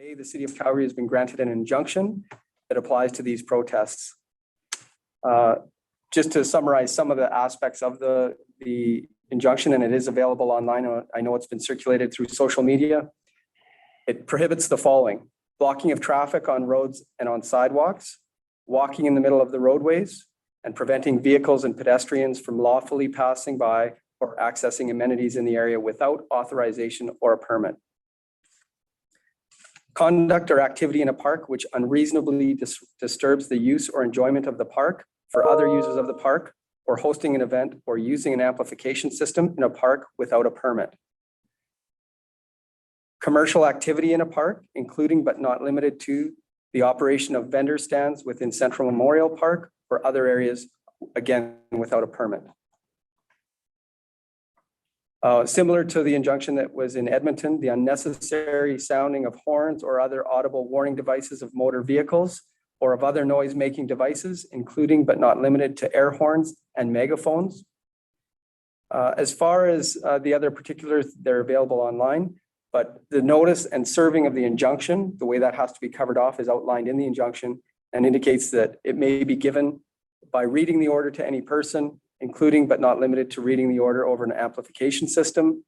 Today, the City of Calgary has been granted an injunction that applies to these protests. Just to summarize some of the aspects of the injunction, and it is available online. I know it's been circulated through social media. It prohibits the following: blocking of traffic on roads and on sidewalks, walking in the middle of the roadways, and preventing vehicles and pedestrians from lawfully passing by or accessing amenities in the area without authorization or a permit. Conduct or activity in a park which unreasonably disturbs the use or enjoyment of the park for other users of the park, or hosting an event or using an amplification system in a park without a permit. Commercial activity in a park, including but not limited to the operation of vendor stands within Central Memorial Park or other areas, again, without a permit. Similar to the injunction that was in Edmonton, the unnecessary sounding of horns or other audible warning devices of motor vehicles or of other noise-making devices, including but not limited to air horns and megaphones. As far as the other particulars, they're available online, but the notice and serving of the injunction, the way that has to be covered off is outlined in the injunction and indicates that it may be given by reading the order to any person, including but not limited to reading the order over an amplification system,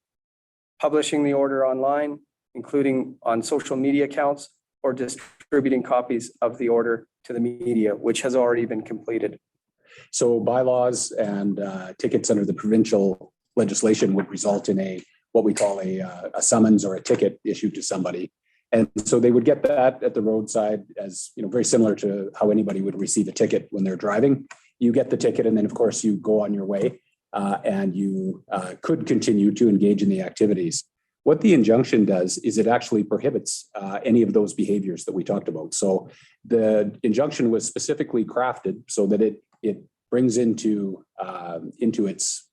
publishing the order online, including on social media accounts, or distributing copies of the order to the media, which has already been completed. So bylaws and tickets under the provincial legislation would result in what we call a summons or a ticket issued to somebody. And so they would get that at the roadside, as very similar to how anybody would receive a ticket when they're driving. You get the ticket, and then of course you go on your way, and you could continue to engage in the activities. What the injunction does is it actually prohibits any of those behaviors that we talked about. So the injunction was specifically crafted so that it brings into its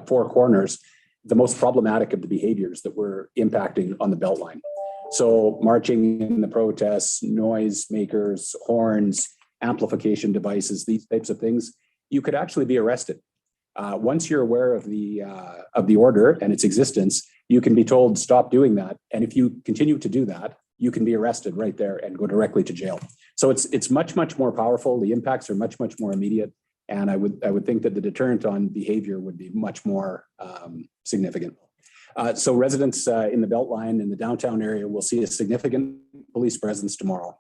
four corners the most problematic of the behaviors that were impacting on the Beltline. So marching in the protests, noise makers, horns, amplification devices, these types of things, you could actually be arrested. Once you're aware of the order and its existence, you can be told stop doing that. And if you continue to do that, you can be arrested right there and go directly to jail. So it's much more powerful. The impacts are much more immediate. And I would think that the deterrent on behavior would be much more significant. So residents in the Beltline in the downtown area will see a significant police presence tomorrow.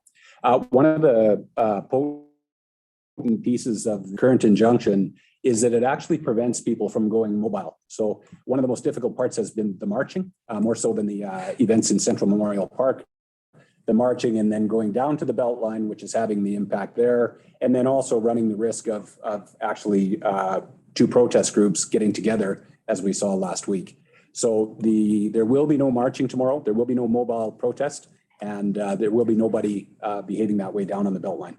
One of the potent pieces of the current injunction is that it actually prevents people from going mobile. So one of the most difficult parts has been the marching, more so than the events in Central Memorial Park. The marching and then going down to the Beltline, which is having the impact there, and then also running the risk of actually two protest groups getting together, as we saw last week. So there will be no marching tomorrow. There will be no mobile protest, and there will be nobody behaving that way down on the Beltline.